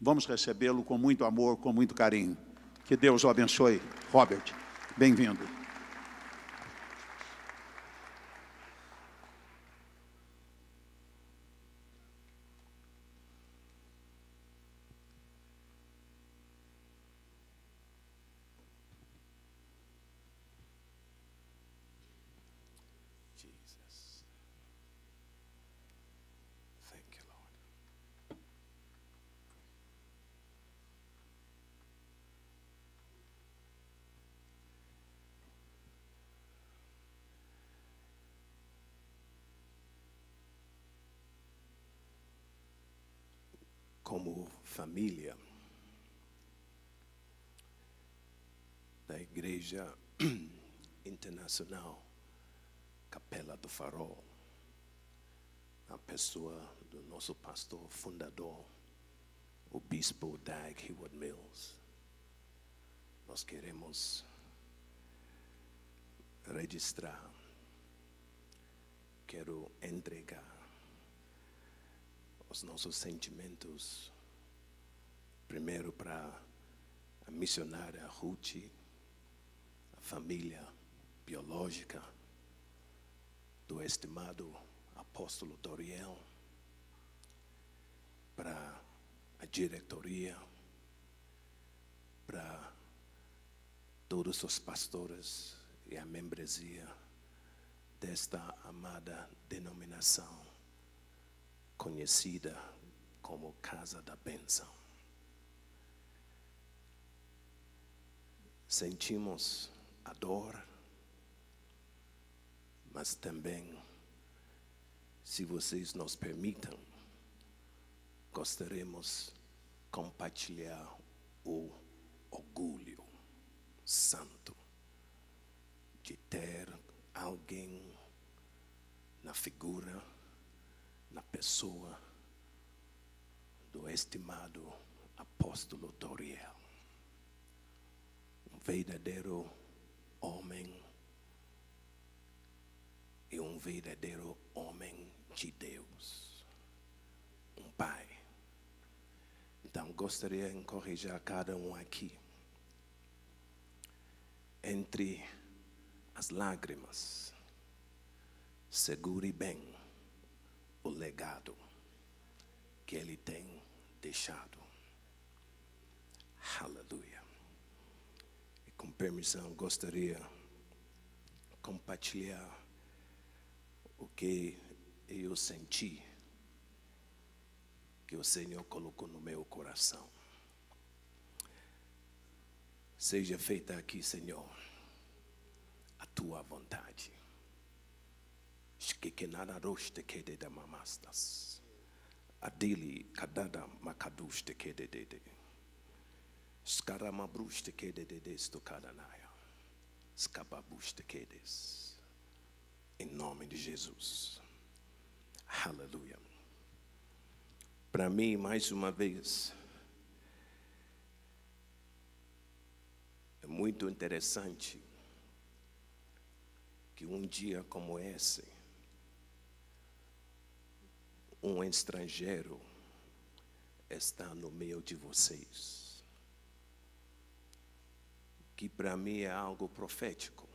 Vamos recebê-lo com muito amor, com muito carinho. Que Deus o abençoe. Robert, bem-vindo. Jesus. Thank you, Lord. Como família da Igreja Internacional Capela do Farol, a pessoa do nosso pastor fundador, o bispo Dag Heward-Mills, nós queremos registrar, quero entregar os nossos sentimentos, primeiro para a missionária Ruth, a família biológica do estimado apóstolo Doriel, para a diretoria, para todos os pastores e a membresia desta amada denominação, conhecida como Casa da Bênção. Sentimos a dor, mas também, se vocês nos permitam, gostaríamos de compartilhar o orgulho santo de ter alguém na figura, na pessoa do estimado apóstolo Doriel, um verdadeiro homem e um verdadeiro homem de Deus, um pai. Então gostaria de encorajar cada um aqui, entre as lágrimas, segure bem o legado que ele tem deixado. Aleluia. E com permissão, gostaria de compartilhar o que eu senti, que o Senhor colocou no meu coração. Seja feita aqui, Senhor, a tua vontade. Adili kadada makadush te kedede. Skaramabrush te kedede stokadanaya. Skababush te kedes. Em nome de Jesus. Aleluia. Para mim, mais uma vez, é muito interessante que um dia como esse, um estrangeiro está no meio de vocês, que para mim é algo profético,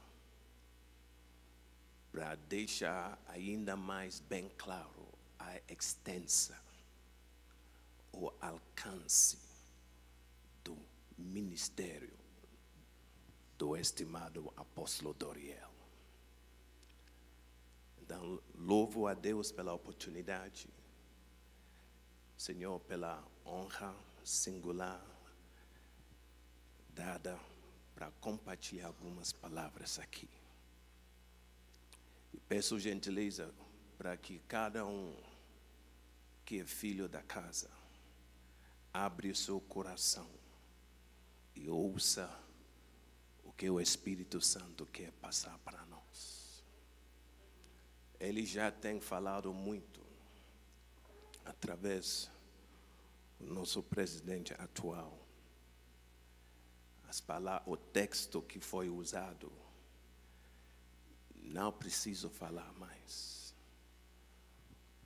para deixar ainda mais bem claro a extensa, o alcance do ministério do estimado apóstolo Doriel. Então, louvo a Deus pela oportunidade, Senhor, pela honra singular dada para compartilhar algumas palavras aqui. E peço gentileza para que cada um que é filho da casa abre o seu coração e ouça o que o Espírito Santo quer passar para nós. Ele já tem falado muito através do nosso presidente atual. O texto que foi usado, não preciso falar mais.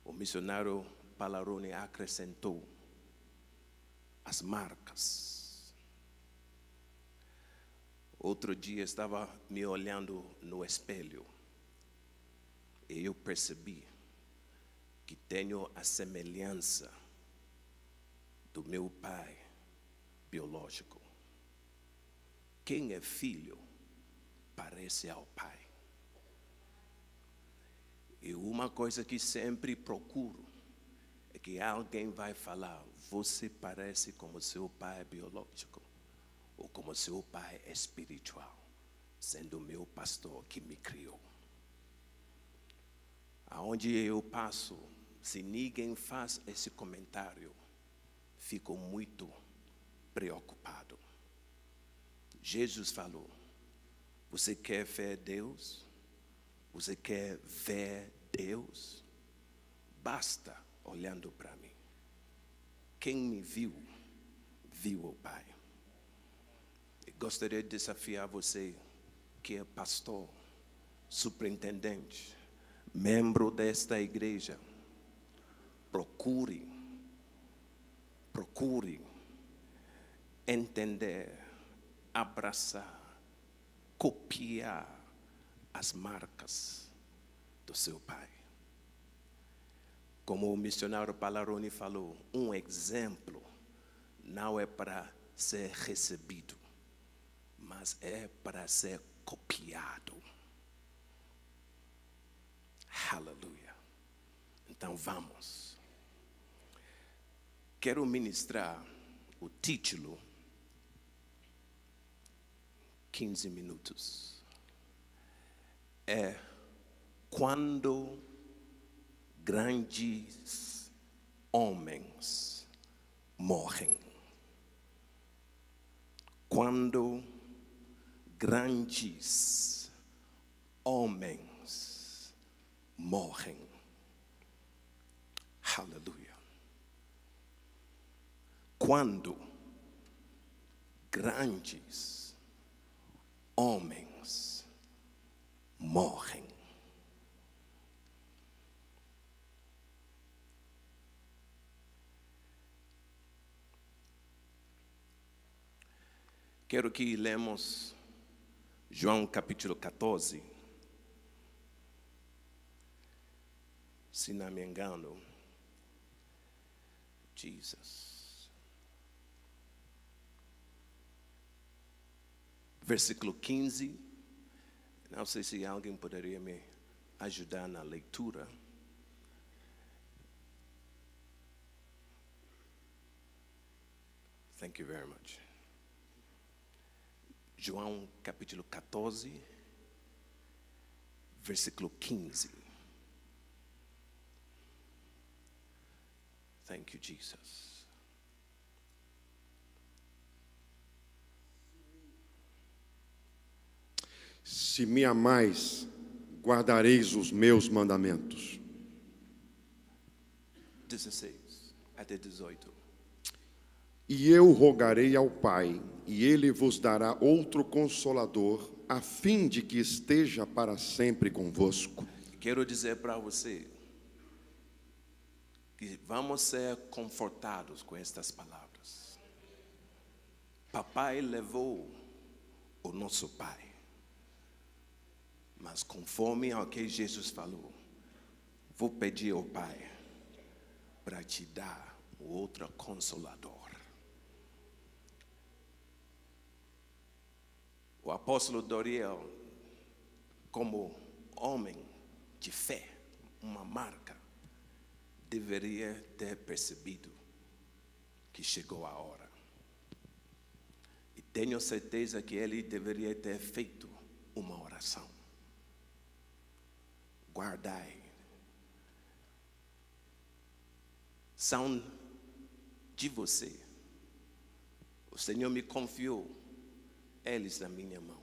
O missionário Palarone acrescentou as marcas. Outro dia estava me olhando no espelho e eu percebi que tenho a semelhança do meu pai biológico. Quem é filho parece ao pai. E uma coisa que sempre procuro é que alguém vai falar: você parece como seu pai biológico ou como seu pai espiritual, sendo meu pastor que me criou. Aonde eu passo, se ninguém faz esse comentário, fico muito preocupado. Jesus falou: você quer ver Deus? Você quer ver Deus? Basta olhando para mim. Quem me viu, viu o Pai. Eu gostaria de desafiar você que é pastor, superintendente, membro desta igreja. Procure entender, abraçar, copiar as marcas do seu pai. Como o missionário Palaroni falou, um exemplo não é para ser recebido, mas é para ser copiado. Aleluia. Então vamos. Quero ministrar o título 15 minutos. É quando grandes homens morrem. Quando grandes homens morrem. Aleluia. Quando grandes homens morrem. Quero que lemos João capítulo 14. Se não me engano, Jesus. Versículo 15. Não sei se alguém poderia me ajudar na leitura. Thank you very much. João capítulo 14, versículo 15. Thank you, Jesus. Se me amais, guardareis os meus mandamentos. 16 até 18. E eu rogarei ao Pai, e Ele vos dará outro Consolador, a fim de que esteja para sempre convosco. Quero dizer para você que vamos ser confortados com estas palavras. Papai levou o nosso Pai, mas conforme ao que Jesus falou, vou pedir ao Pai para te dar outro Consolador. O apóstolo Doriel, como homem de fé, uma marca, deveria ter percebido que chegou a hora. E tenho certeza que ele deveria ter feito uma oração. Guardai. São de você. O Senhor me confiou eles na minha mão.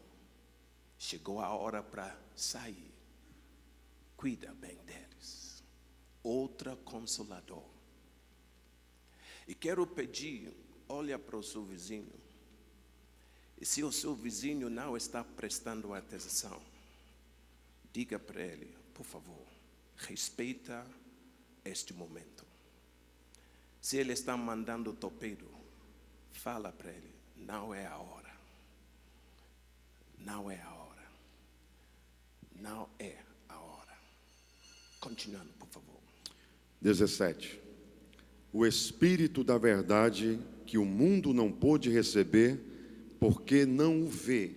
Chegou a hora para sair. Cuida bem deles. Outra Consolador. E quero pedir, olha para o seu vizinho. E se o seu vizinho não está prestando atenção, diga para ele, por favor, respeita este momento. Se ele está mandando topeiro, Fala para ele, não é a hora. Não é a hora. Não é a hora. Continuando, por favor. 17. O Espírito da verdade que o mundo não pôde receber, porque não o vê,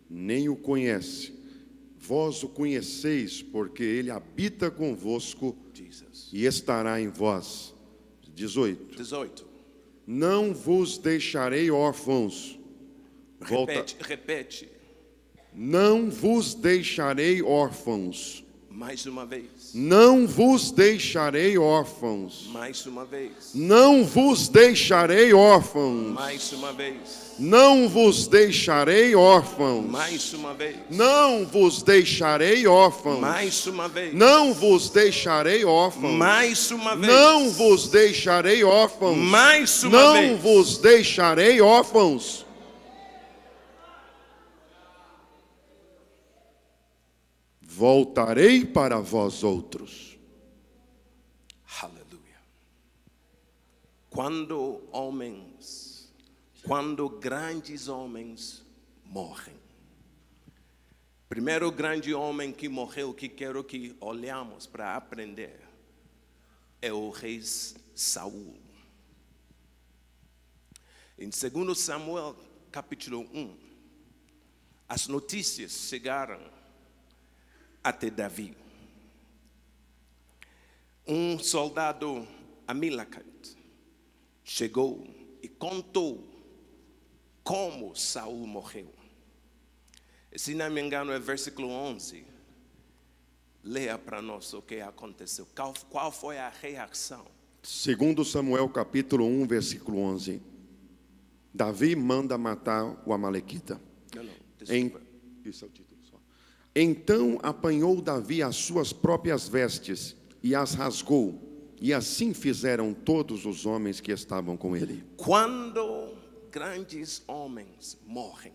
nem o conhece. Vós o conheceis, porque ele habita convosco Jesus. e estará em vós. 18. 18. Não vos deixarei órfãos. Repete. Não vos deixarei órfãos. Mais uma vez. Não vos deixarei órfãos. Mais uma vez. Não vos deixarei órfãos. Mais uma vez. Não vos deixarei órfãos. Mais uma vez. Não vos deixarei órfãos. Mais uma vez. Não vos deixarei órfãos. Mais uma vez. Não vos deixarei órfãos. Mais uma Não vez. vos deixarei órfãos. Voltarei para vós outros. Aleluia. Quando grandes homens morrem. Primeiro grande homem que morreu, que quero que olhamos para aprender, é o rei Saul. Em 2 Samuel, capítulo 1, as notícias chegaram até Davi. Um soldado Amilacate chegou e contou como Saul morreu. Se não me engano é versículo 11. Leia para nós o que aconteceu. Qual foi a reação? 2 Samuel capítulo 1, versículo 11. Davi manda matar o amalequita. Não, desculpa. Isso é o título só. Então apanhou Davi as suas próprias vestes e as rasgou. E assim fizeram todos os homens que estavam com ele. Quando grandes homens morrem,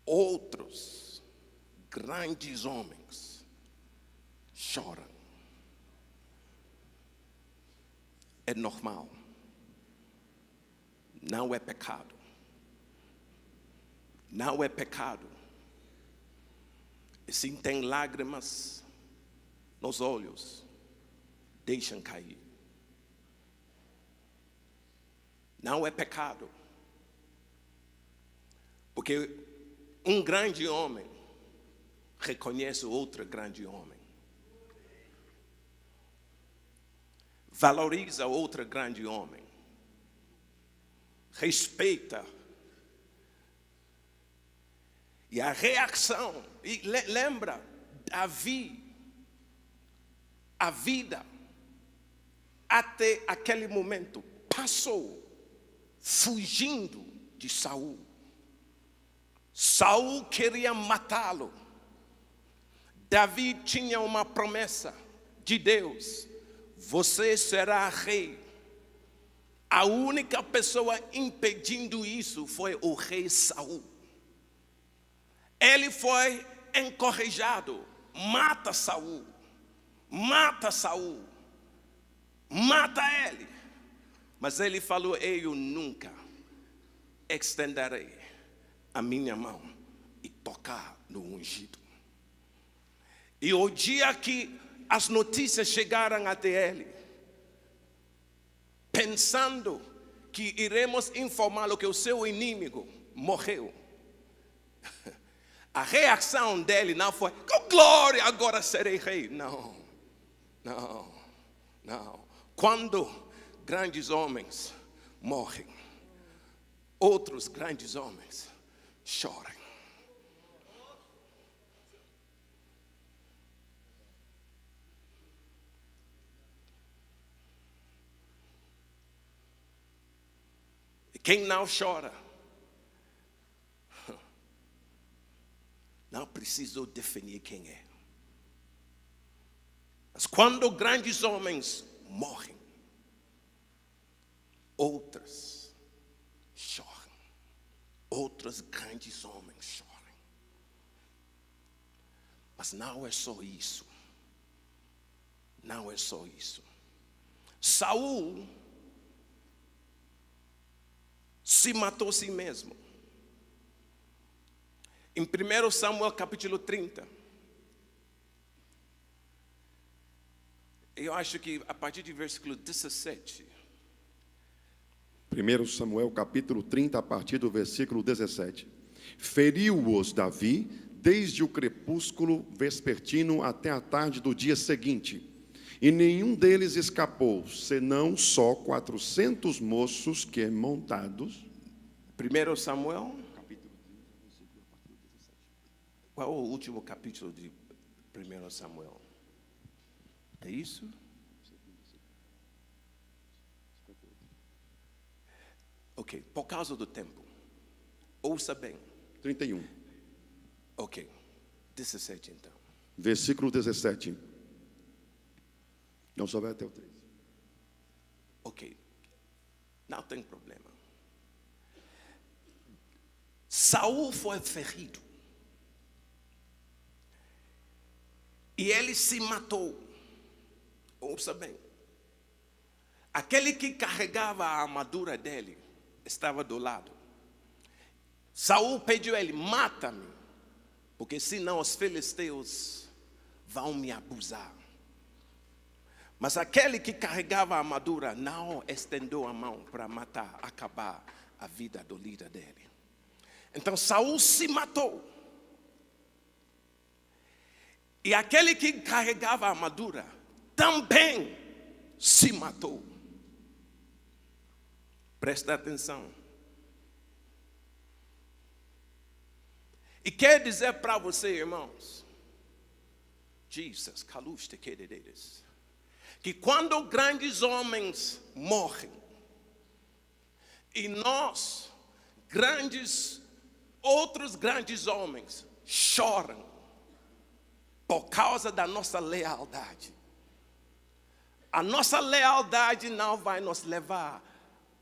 outros grandes homens choram. É normal. Não é pecado. Não é pecado. E sim tem lágrimas nos olhos, deixam cair. Não é pecado. Porque um grande homem reconhece outro grande homem. Valoriza outro grande homem. Respeita. E a reação, e lembra, Davi, a vida até aquele momento passou fugindo de Saul. Saul queria matá-lo. Davi tinha uma promessa de Deus: você será rei. A única pessoa impedindo isso foi o rei Saul. Ele foi encorajado: mata Saul, mata Saul, mata ele. Mas ele falou: eu nunca estenderei a minha mão e tocar no ungido. E o dia que as notícias chegaram até ele, pensando que iremos informá-lo que o seu inimigo morreu, a reação dele não foi: com glória, agora serei rei. Não. Quando grandes homens morrem, outros grandes homens choram. E quem não chora, não precisou definir quem é. Mas quando grandes homens morrem, outros choram. Outros grandes homens choram. Mas não é só isso. Não é só isso. Saul se matou a si mesmo. Em 1 Samuel capítulo 30, eu acho que a partir do versículo 17, 1 Samuel capítulo 30, a partir do versículo 17. Feriu-os Davi desde o crepúsculo vespertino até a tarde do dia seguinte, e nenhum deles escapou, senão só 400 moços que, montados... 1 Samuel, qual é o último capítulo de 1 Samuel? É isso? Ok, por causa do tempo, ouça bem. 31. Ok, 17 então. Versículo 17. Não só vai até o 3. Ok, não tem problema. Saul foi ferido. E ele se matou. Ouça bem. Aquele que carregava a armadura dele estava do lado. Saul pediu a ele: mata-me, porque senão os filisteus vão me abusar. Mas aquele que carregava a armadura não estendeu a mão para matar, acabar a vida do líder dele. Então Saul se matou. E aquele que carregava a armadura também se matou. Presta atenção. E quer dizer para você, irmãos, Jesus, que quando grandes homens morrem, e nós, outros grandes homens, choram por causa da nossa lealdade. A nossa lealdade não vai nos levar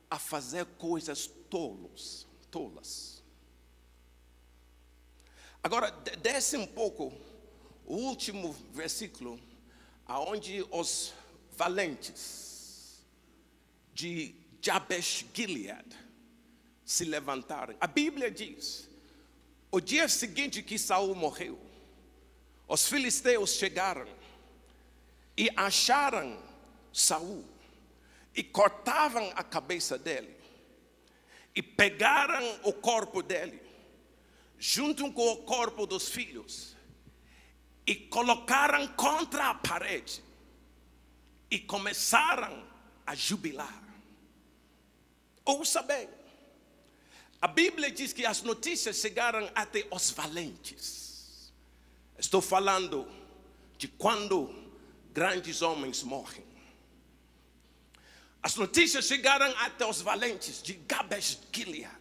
a fazer coisas tolas. Agora, desce um pouco o último versículo, aonde os valentes de Jabesh Gilead se levantaram. A Bíblia diz: o dia seguinte que Saul morreu, os filisteus chegaram e acharam Saul e cortavam a cabeça dele e pegaram o corpo dele junto com o corpo dos filhos e colocaram contra a parede e começaram a jubilar. Ouça bem, a Bíblia diz que as notícias chegaram até os valentes. Estou falando de quando grandes homens morrem. As notícias chegaram até os valentes de Jabesh Gilead,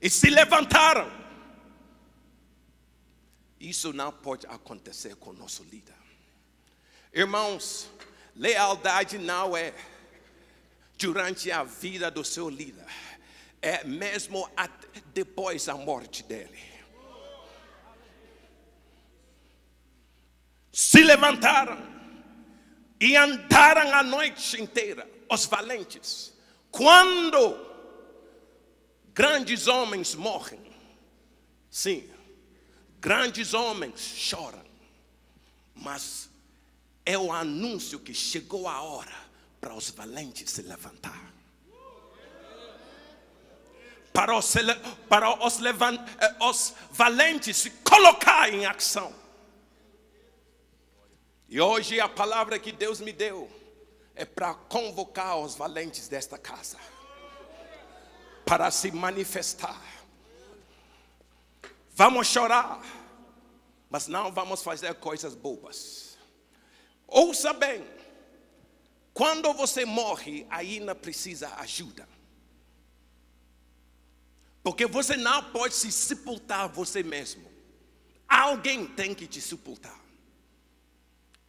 e se levantaram. Isso não pode acontecer com o nosso líder. Irmãos, lealdade não é durante a vida do seu líder, é mesmo depois da morte dele. Se levantaram e andaram a noite inteira, os valentes. Quando grandes homens morrem, sim, grandes homens choram, mas é o anúncio que chegou a hora para os valentes se levantar. Para os valentes se colocar em ação. E hoje a palavra que Deus me deu é para convocar os valentes desta casa para se manifestar. Vamos chorar, mas não vamos fazer coisas bobas. Ouça bem, quando você morre, ainda precisa ajuda. Porque você não pode se sepultar você mesmo. Alguém tem que te sepultar.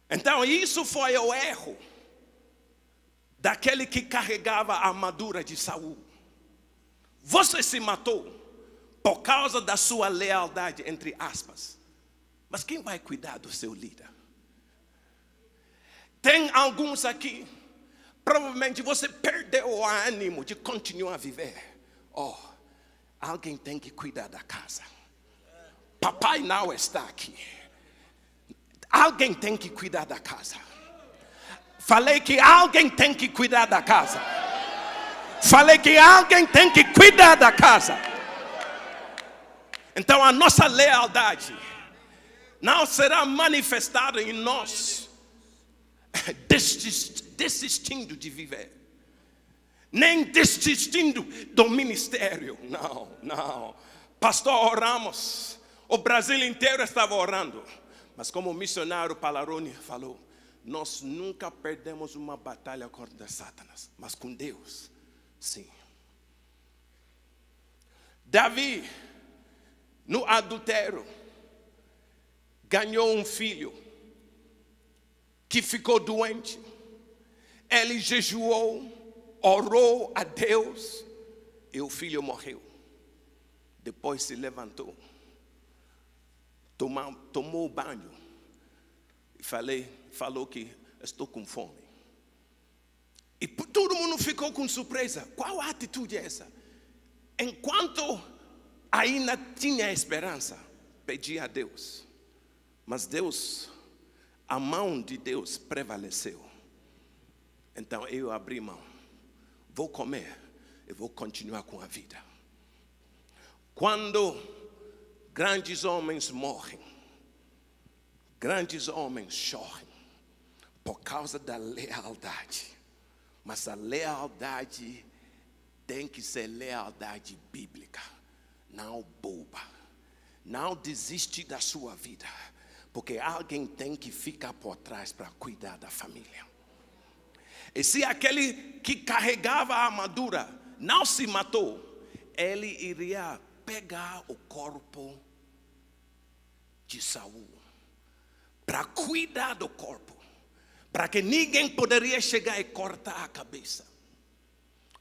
Então isso foi o erro daquele que carregava a armadura de Saul. Você se matou por causa da sua lealdade, entre aspas. Mas quem vai cuidar do seu líder? Tem alguns aqui, Provavelmente você perdeu o ânimo de continuar a viver. Alguém tem que cuidar da casa. Papai não está aqui. Alguém tem que cuidar da casa. Falei que alguém tem que cuidar da casa. Falei que alguém tem que cuidar da casa. Então a nossa lealdade não será manifestada em nós desistindo de viver, nem desistindo do ministério. Não. Pastor, oramos. O Brasil inteiro estava orando. Mas como o missionário Palaroni falou, nós nunca perdemos uma batalha contra Satanás, mas com Deus, sim. Davi, no adultério, ganhou um filho que ficou doente. Ele jejuou, orou a Deus e o filho morreu. Depois se levantou, tomou banho e falou que estou com fome. E todo mundo ficou com surpresa. Qual atitude é essa? Enquanto ainda tinha esperança, pedia a Deus. Mas a mão de Deus prevaleceu. Então eu abri mão. Vou comer e vou continuar com a vida. Quando grandes homens morrem, grandes homens choram por causa da lealdade. Mas a lealdade tem que ser lealdade bíblica, não boba. Não desiste da sua vida, porque alguém tem que ficar por trás para cuidar da família. E se aquele que carregava a armadura não se matou, ele iria pegar o corpo de Saul para cuidar do corpo, para que ninguém poderia chegar e cortar a cabeça.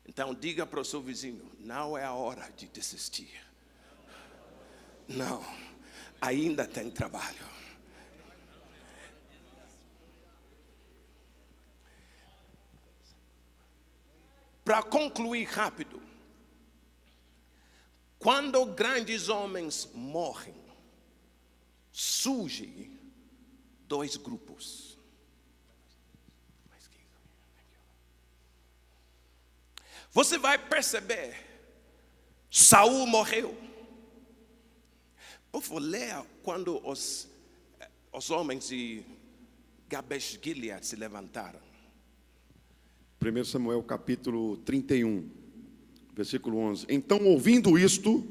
Então diga para o seu vizinho, não é a hora de desistir. Não, ainda tem trabalho. Para concluir rápido, quando grandes homens morrem, surgem dois grupos. Você vai perceber, Saul morreu. Por favor, leia quando os homens de Jabesh Gilead se levantaram. 1 Samuel capítulo 31, versículo 11. Então, ouvindo isto,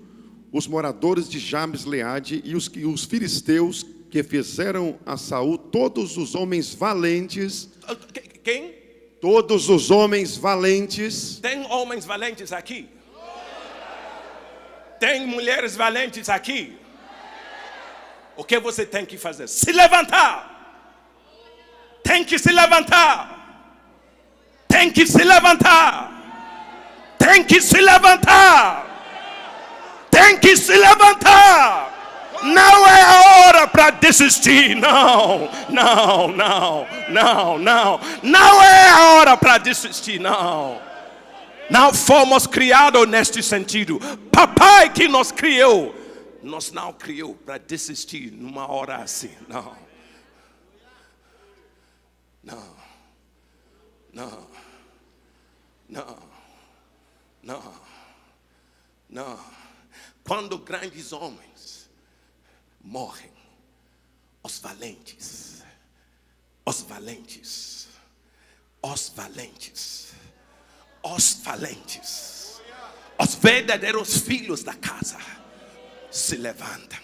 os moradores de Jabes Gileade e os filisteus que fizeram a Saul, todos os homens valentes. Quem? Todos os homens valentes. Tem homens valentes aqui? Tem mulheres valentes aqui? O que você tem que fazer? Se levantar. Tem que se levantar. Tem que se levantar. Tem que se levantar. Tem que se levantar. Não é a hora para desistir. Não é a hora para desistir. Não fomos criados neste sentido. Papai que nos criou, nos não criou para desistir numa hora assim. Não. Quando grandes homens morrem, os valentes, os verdadeiros filhos da casa se levantam.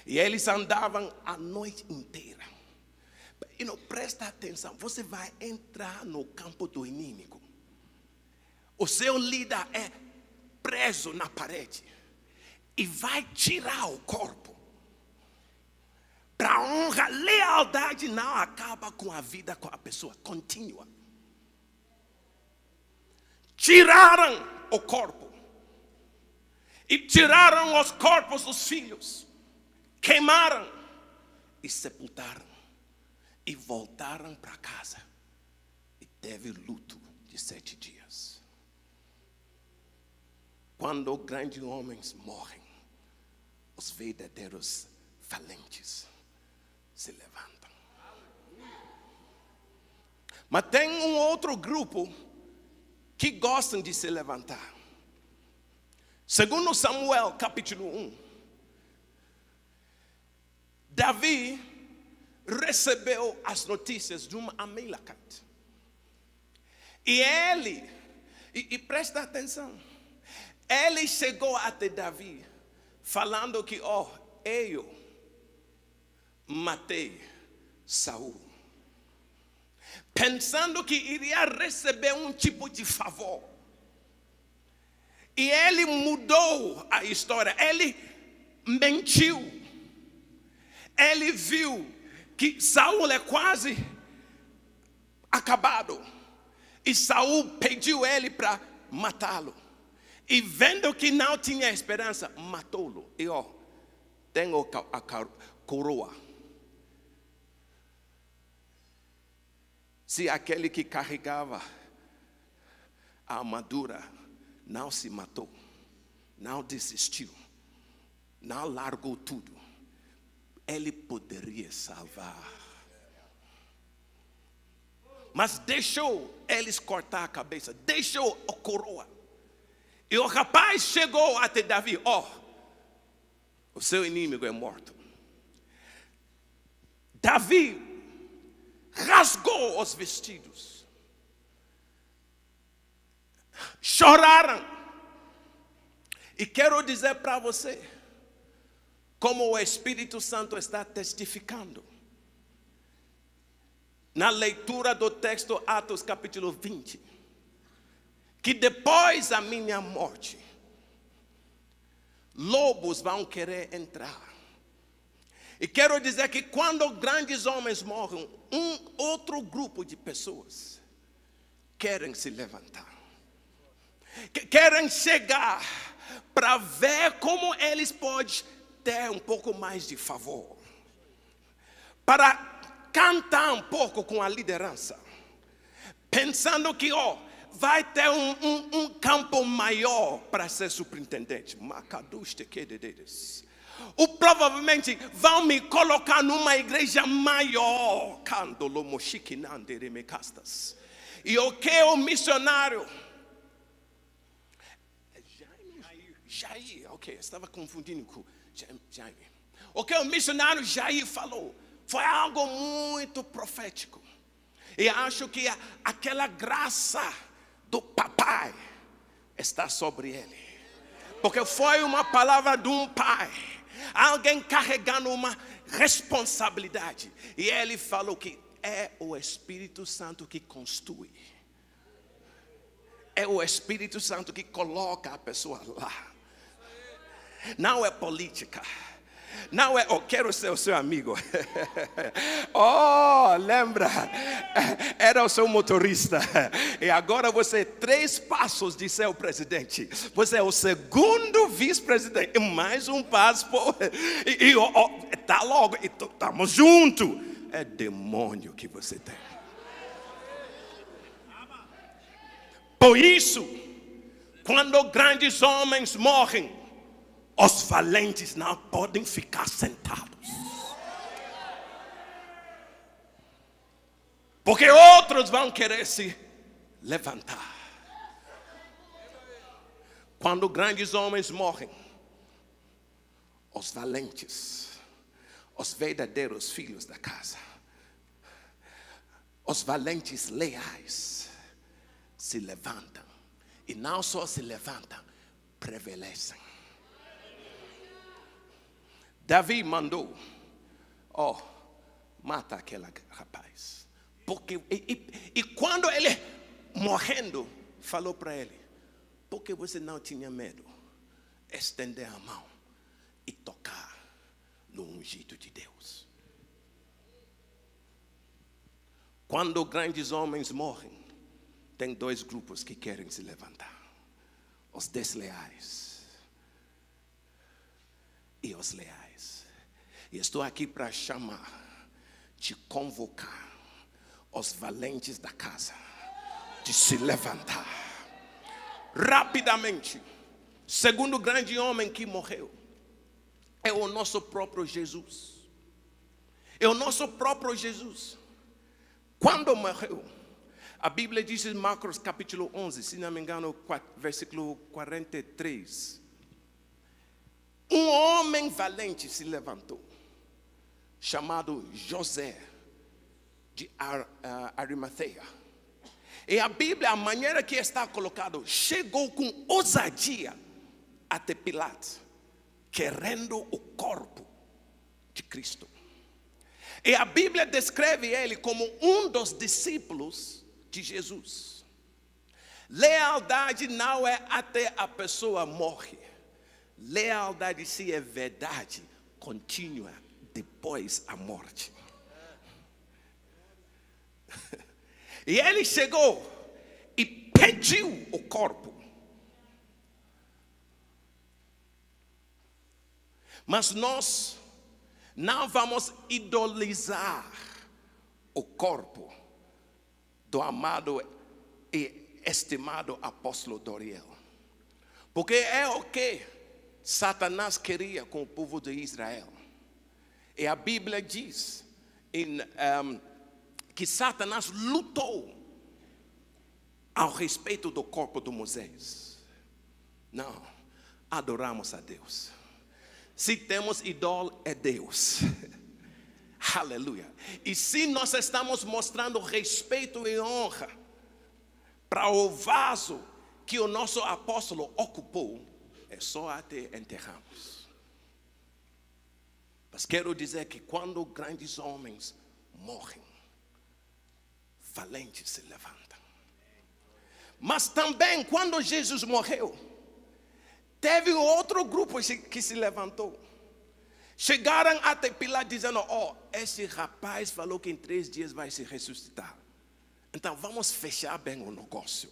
E eles andavam a noite inteira. E não presta atenção, você vai entrar no campo do inimigo. O seu líder é preso na parede e vai tirar o corpo. Para honra, lealdade não acaba com a vida com a pessoa, continua. Tiraram o corpo e tiraram os corpos dos filhos, queimaram e sepultaram. E voltaram para casa. E teve luto de 7 dias. Quando grandes homens morrem, os verdadeiros valentes se levantam. Mas tem um outro grupo que gostam de se levantar. Segundo Samuel, capítulo 1, Davi recebeu as notícias de uma Amalekite. E ele, e presta atenção, ele chegou até Davi falando que, eu matei Saul. Pensando que iria receber um tipo de favor. E ele mudou a história, ele mentiu. Ele viu que Saul é quase acabado. E Saul pediu ele para matá-lo. E vendo que não tinha esperança, matou-lo. E tenho a coroa. Se aquele que carregava a armadura não se matou, não desistiu, não largou tudo, ele poderia salvar. Mas deixou eles cortar a cabeça, deixou a coroa. E o rapaz chegou até Davi, o seu inimigo é morto. Davi rasgou os vestidos. Choraram. E quero dizer para você, como o Espírito Santo está testificando. Na leitura do texto Atos capítulo 20. Que depois da minha morte, lobos vão querer entrar. E quero dizer que quando grandes homens morrem, um outro grupo de pessoas querem se levantar. Querem chegar para ver como eles podem ter um pouco mais de favor. Para cantar um pouco com a liderança. Pensando que, vai ter um campo maior para ser superintendente. Ou provavelmente vão me colocar numa igreja maior. E o que o missionário Jair, estava confundindo com Jair. O que o missionário Jair falou foi algo muito profético. E acho que aquela graça do papai está sobre ele. Porque foi uma palavra de um pai. Alguém carregando uma responsabilidade. E ele falou que é o Espírito Santo que constrói. É o Espírito Santo que coloca a pessoa lá. Não é política. Não é, quero ser o seu amigo. Lembra? Era o seu motorista. E agora você é 3 passos de ser o presidente. Você é o segundo vice-presidente. E mais um passo. Tá logo. Estamos juntos. É demônio que você tem. Por isso, quando grandes homens morrem, os valentes não podem ficar sentados. Porque outros vão querer se levantar. Quando grandes homens morrem, os valentes, os verdadeiros filhos da casa, os valentes leais, se levantam. E não só se levantam, prevalecem. Davi mandou, mata aquele rapaz. Porque, e quando ele morrendo, falou para ele, porque você não tinha medo? Estender a mão e tocar no ungido de Deus. Quando grandes homens morrem, tem 2 grupos que querem se levantar. Os desleais e os leais. E estou aqui para chamar, te convocar os valentes da casa de se levantar rapidamente. Segundo grande homem que morreu é o nosso próprio Jesus. É o nosso próprio Jesus. Quando morreu, a Bíblia diz em Marcos capítulo 11, se não me engano, versículo 43. Um homem valente se levantou, chamado José de Arimateia. E a Bíblia, a maneira que está colocado, chegou com ousadia até Pilatos, querendo o corpo de Cristo. E a Bíblia descreve ele como um dos discípulos de Jesus. Lealdade não é até a pessoa morre. Lealdade, se é verdade, continua depois a morte. E ele chegou e pediu o corpo. Mas nós não vamos idolizar o corpo do amado e estimado apóstolo Doriel. Porque é o que Satanás queria com o povo de Israel. E a Bíblia diz que Satanás lutou ao respeito do corpo de Moisés. Não, adoramos a Deus. Se temos ídolo, é Deus. Aleluia. E se nós estamos mostrando respeito e honra para o vaso que o nosso apóstolo ocupou, é só até enterramos. Mas quero dizer que quando grandes homens morrem, valentes se levantam. Mas também quando Jesus morreu, teve outro grupo que se levantou. Chegaram até Pilatos dizendo: esse rapaz falou que em 3 dias vai se ressuscitar. Então vamos fechar bem o negócio.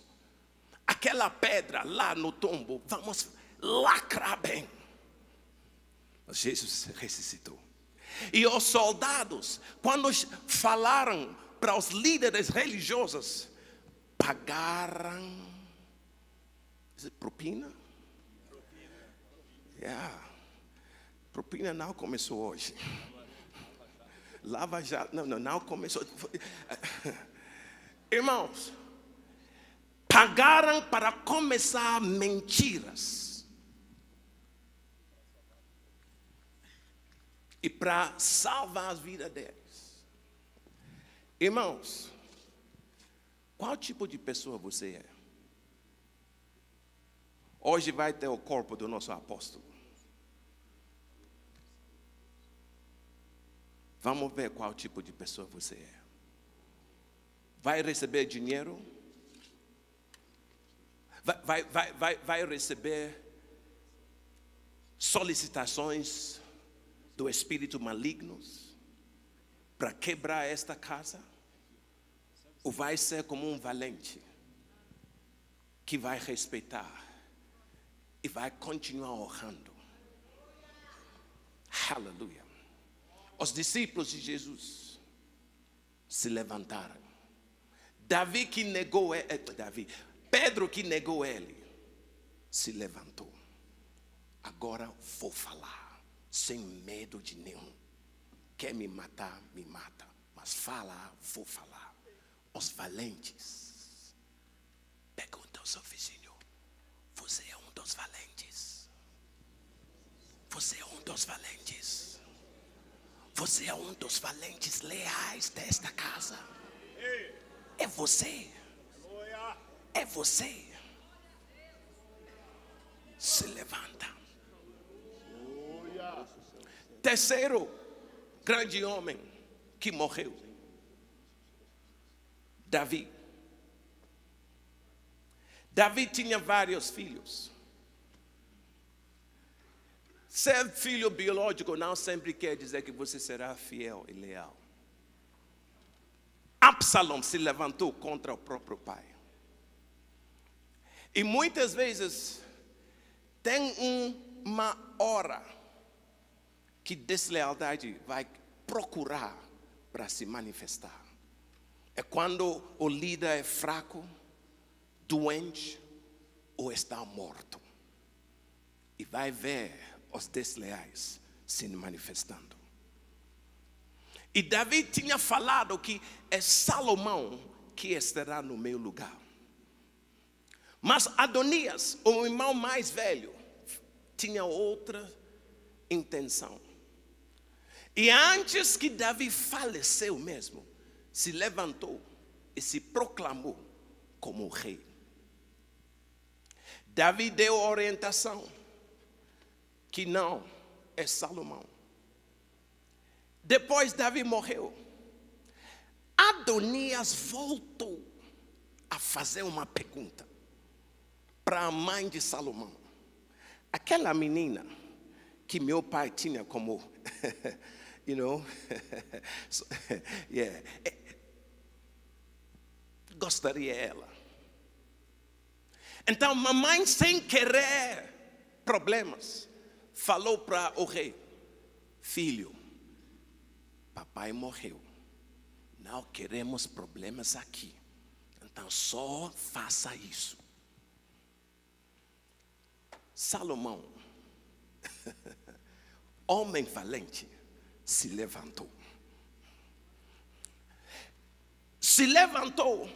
Aquela pedra lá no tombo, vamos lacrar bem. Mas Jesus ressuscitou. E os soldados, quando falaram para os líderes religiosos, pagaram propina? Propina não começou hoje. Lava Jato, não começou. Irmãos, pagaram para começar mentiras e para salvar a vida deles. Irmãos, qual tipo de pessoa você é? Hoje vai ter o corpo do nosso apóstolo. Vamos ver qual tipo de pessoa você é. Vai receber dinheiro? Vai receber solicitações do espírito malignos para quebrar esta casa? Ou vai ser como um valente que vai respeitar e vai continuar honrando? Aleluia. Os discípulos de Jesus se levantaram. Pedro que negou ele, se levantou. Agora vou falar, sem medo de nenhum. Quer me matar, me mata. Mas falar, vou falar. Os valentes. Pergunta ao seu vizinho: você é um dos valentes? Você é um dos valentes? Você é um dos valentes leais desta casa? É você. É você. Se levanta. Terceiro grande homem que morreu, Davi. Davi tinha vários filhos. Ser filho biológico não sempre quer dizer que você será fiel e leal. Absalão se levantou contra o próprio pai. E muitas vezes tem uma hora que deslealdade vai procurar para se manifestar. É quando o líder é fraco, doente ou está morto. E vai ver os desleais se manifestando. E Davi tinha falado que é Salomão que estará no meu lugar. Mas Adonias, o irmão mais velho, tinha outra intenção. E antes que Davi faleceu mesmo, se levantou e se proclamou como rei. Davi deu orientação que não é Salomão. Depois Davi morreu. Adonias voltou a fazer uma pergunta para a mãe de Salomão. Aquela menina que meu pai tinha como, gostaria ela. Então, mamãe, sem querer problemas, falou para o rei: filho, papai morreu. Não queremos problemas aqui. Então, só faça isso. Salomão, homem valente, se levantou. Se levantou,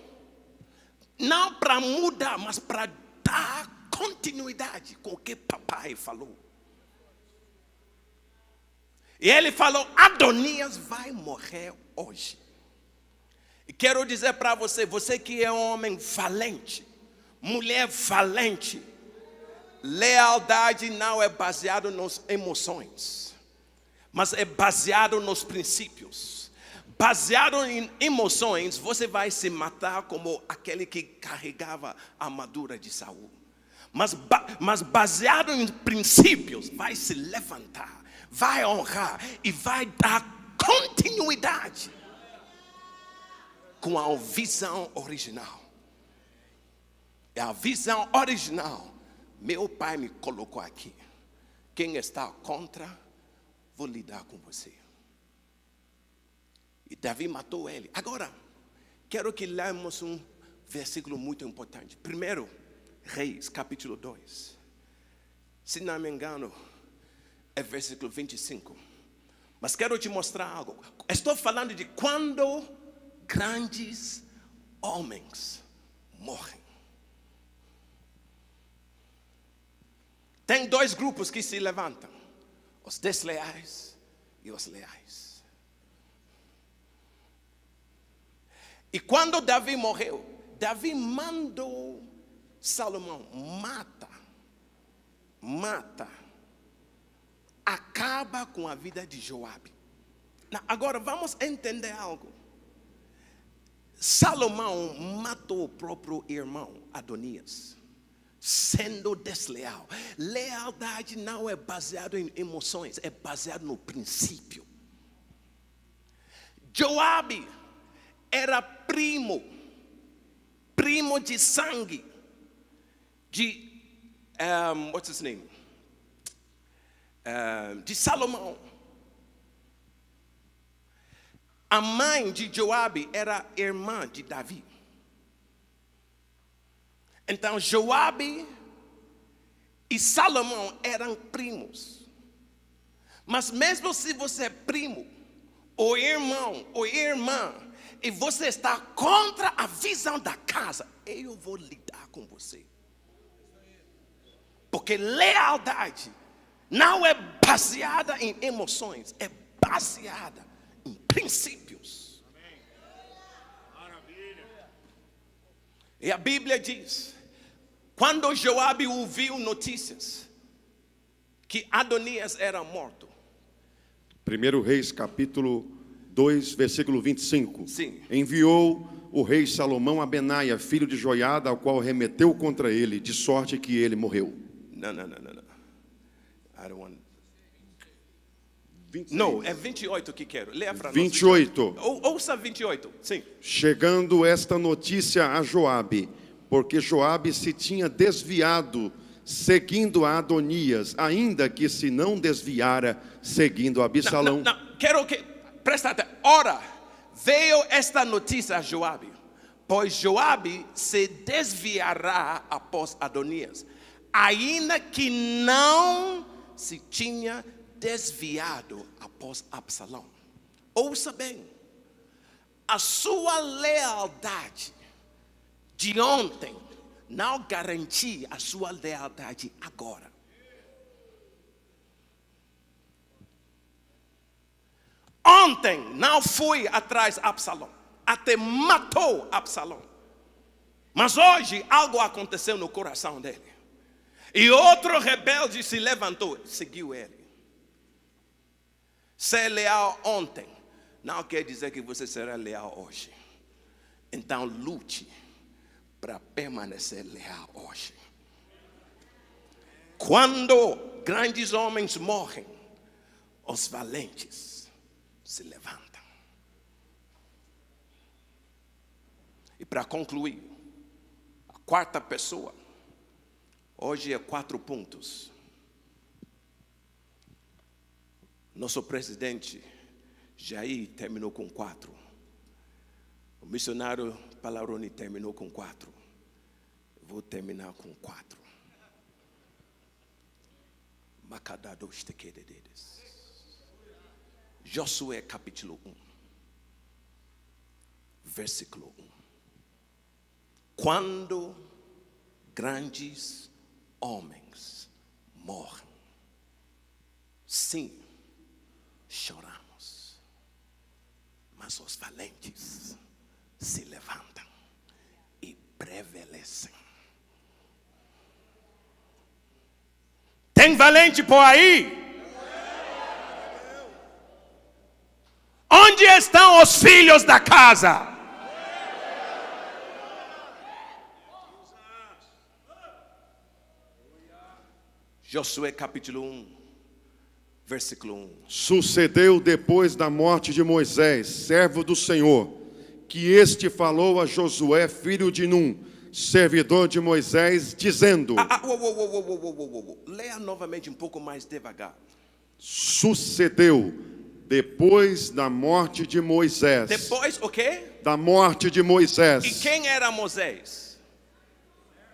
não para mudar, mas para dar continuidade com o que papai falou. E ele falou: Adonias vai morrer hoje. E quero dizer para você, você que é um homem valente, mulher valente, lealdade não é baseado nas emoções, mas é baseado nos princípios. Baseado em emoções, você vai se matar como aquele que carregava a armadura de Saul. Mas baseado em princípios, vai se levantar, vai honrar e vai dar continuidade com a visão original. E a visão original, meu pai me colocou aqui. Quem está contra, vou lidar com você. E Davi matou ele. Agora, quero que lemos um versículo muito importante. Primeiro, Reis, capítulo 2. Se não me engano, é versículo 25. Mas quero te mostrar algo. Estou falando de quando grandes homens morrem. Tem dois grupos que se levantam: os desleais e os leais. E quando Davi morreu, Davi mandou Salomão: mata, acaba com a vida de Joabe. Agora vamos entender algo. Salomão matou o próprio irmão Adonias, sendo desleal. Lealdade não é baseado em emoções, é baseado no princípio. Joabe era primo de sangue de what's his name? De Salomão. A mãe de Joabe era irmã de Davi. Então Joabe e Salomão eram primos. Mas mesmo se você é primo, ou irmão, ou irmã, e você está contra a visão da casa, eu vou lidar com você. Porque lealdade não é baseada em emoções, é baseada em princípios. E a Bíblia diz: quando Joabe ouviu notícias que Adonias era morto. 1 Reis, capítulo 2, versículo 25. Sim. Enviou o rei Salomão a Benaia, filho de Joiada, ao qual remeteu contra ele, de sorte que ele morreu. Não. I don't want. 26. Não, é 28 que quero. Leia para nós. 28. Ouça 28, sim. Chegando esta notícia a Joabe, porque Joabe se tinha desviado seguindo a Adonias, ainda que se não desviara seguindo a Absalão. Não, quero que presta atenção. Ora, veio esta notícia a Joabe, pois Joabe se desviará após Adonias, ainda que não se tinha desviado após Absalão. Ouça bem, a sua lealdade de ontem não garantia a sua lealdade agora. Ontem não foi atrás de Absalão, até matou Absalão. Mas hoje algo aconteceu no coração dele. E outro rebelde se levantou, seguiu ele. Ser leal ontem não quer dizer que você será leal hoje. Então lute para permanecer leal hoje. Quando grandes homens morrem, os valentes se levantam. E para concluir, a quarta pessoa, hoje é 4 pontos. Nosso presidente Jair terminou com 4. O missionário Palaroni terminou com 4. Eu vou terminar com 4. Macadados tequededes. Josué capítulo 1, versículo 1. Quando grandes homens morrem, sim, choramos, mas os valentes se levantam e prevalecem. Tem valente por aí? Onde estão os filhos da casa? Josué capítulo 1, versículo 1. Sucedeu depois da morte de Moisés, servo do Senhor, que este falou a Josué, filho de Num, servidor de Moisés, dizendo... Leia novamente um pouco mais devagar. Sucedeu depois da morte de Moisés. Depois o quê? Da morte de Moisés. E quem era Moisés?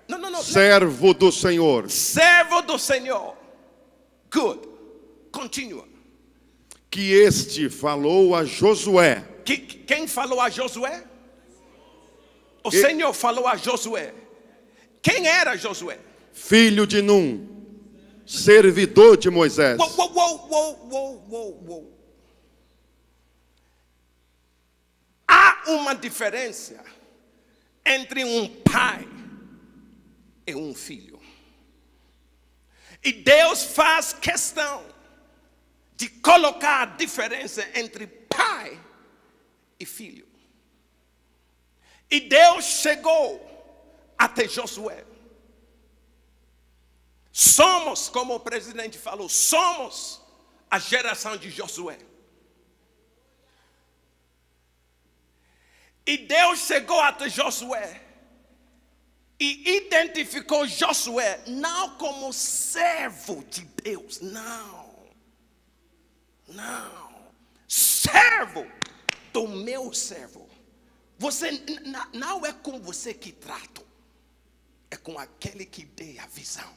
Não. Servo do Senhor. Servo do Senhor. Good. Continua. Que este falou a Josué. Quem falou a Josué? O Senhor falou a Josué. Quem era Josué? Filho de Num, servidor de Moisés. Uou. Há uma diferença entre um pai e um filho. E Deus faz questão de colocar a diferença entre pai e filho. E Deus chegou até Josué. Somos, como o presidente falou, somos a geração de Josué. E Deus chegou até Josué e identificou Josué não como servo de Deus, não. Servo do meu servo. Você não é com você que trato, é com aquele que dê a visão.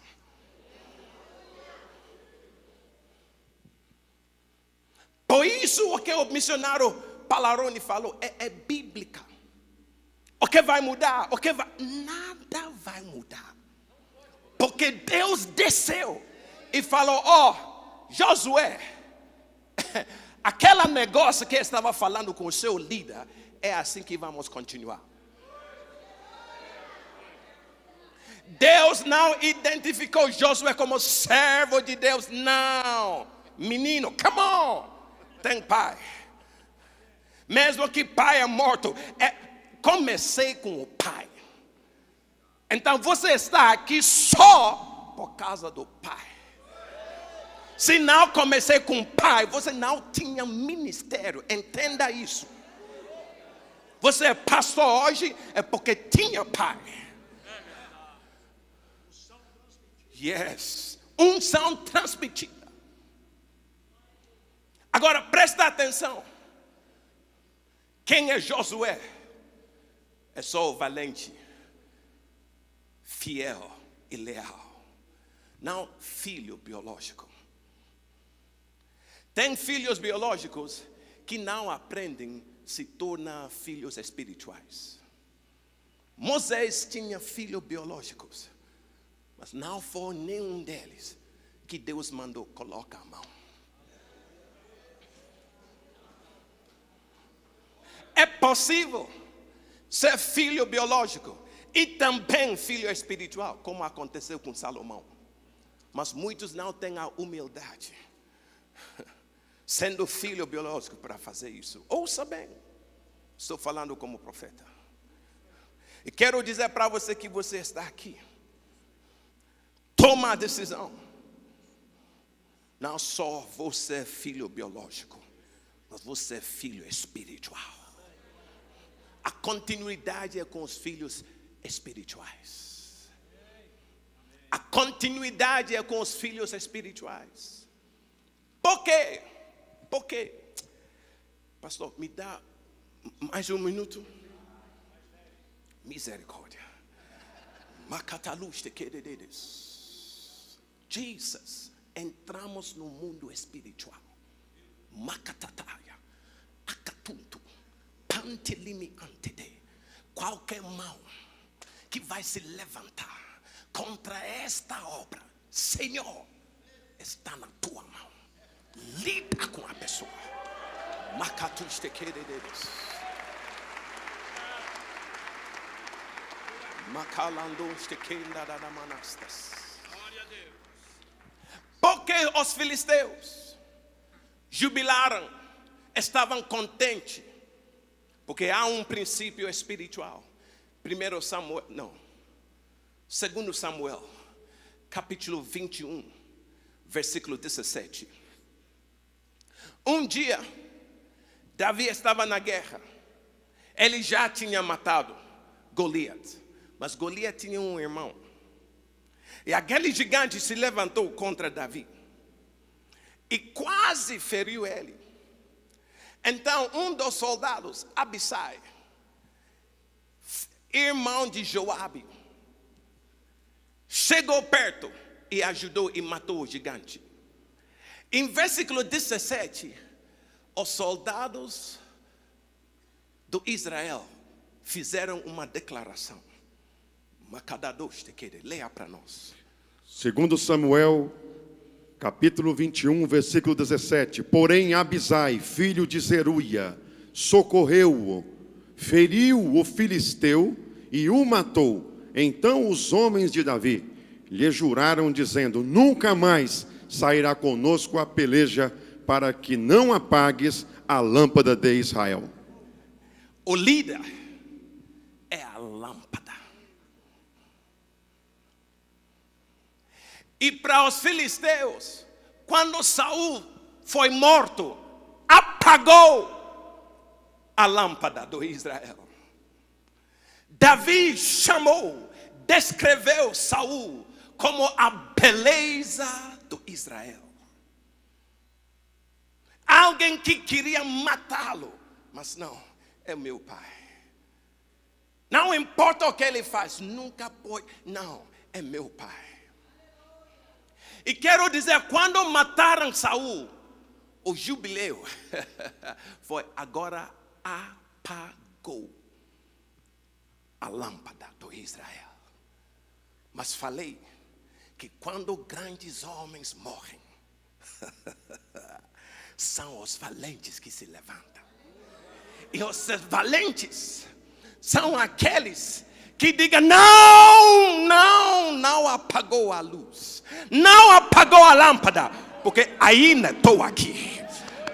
Por isso o que o missionário Palaroni falou é bíblica. O que vai mudar? Nada vai mudar. Porque Deus desceu e falou: Josué, aquele negócio que estava falando com o seu líder, é assim que vamos continuar. Deus não identificou Josué como servo de Deus, não. Menino, come on. Tem pai. Mesmo que pai é morto, comecei com o pai. Então você está aqui só por causa do pai. Se não comecei com o pai, você não tinha ministério. Entenda isso. Você é pastor hoje é porque tinha pai. Yes. Unção transmitida. Agora presta atenção. Quem é Josué? É só o valente, fiel e leal. Não filho biológico. Tem filhos biológicos que não aprendem, se tornam filhos espirituais. Moisés tinha filhos biológicos, mas não foi nenhum deles que Deus mandou colocar a mão. É possível ser filho biológico e também filho espiritual, como aconteceu com Salomão. Mas muitos não têm a humildade, sendo filho biológico, para fazer isso. Ouça bem, estou falando como profeta. E quero dizer para você que você está aqui. Toma a decisão. Não só você é filho biológico, mas você é filho espiritual. A continuidade é com os filhos espirituais. A continuidade é com os filhos espirituais. Por quê? Por quê? Pastor, me dá mais um minuto? Misericórdia. Macataluz te queredes. Jesus, entramos no mundo espiritual. Macatataya. Acatunto. Pantelimi antede. Qualquer mão que vai se levantar contra esta obra, Senhor, está na tua mão. Lida com a pessoa. Macatus te queredes. Macalandos te quendamanastas. Porque os filisteus jubilaram, estavam contentes, porque há um princípio espiritual. 2 Samuel, capítulo 21, versículo 17. Um dia, Davi estava na guerra. Ele já tinha matado Golias, mas Golias tinha um irmão. E aquele gigante se levantou contra Davi e quase feriu ele. Então um dos soldados, Abisai, irmão de Joabe, chegou perto e ajudou e matou o gigante. Em versículo 17, os soldados do Israel fizeram uma declaração. Leia para nós. 2 Samuel, capítulo 21, versículo 17. Porém Abisai, filho de Zeruia, socorreu-o, feriu o filisteu e o matou. Então os homens de Davi lhe juraram, dizendo: nunca mais sairá conosco a peleja, para que não apagues a lâmpada de Israel. O líder é a lâmpada. E para os filisteus, quando Saul foi morto, apagou a lâmpada do Israel. Davi chamou, descreveu Saul como a beleza do Israel. Alguém que queria matá-lo, mas não, é meu pai. Não importa o que ele faz, nunca pode, não, é meu pai. E quero dizer, quando mataram Saul, o jubileu foi agora apagou a lâmpada do Israel. Mas falei que quando grandes homens morrem, são os valentes que se levantam. E os valentes são aqueles que digam: não apagou a luz, não apagou a lâmpada, porque ainda estou aqui,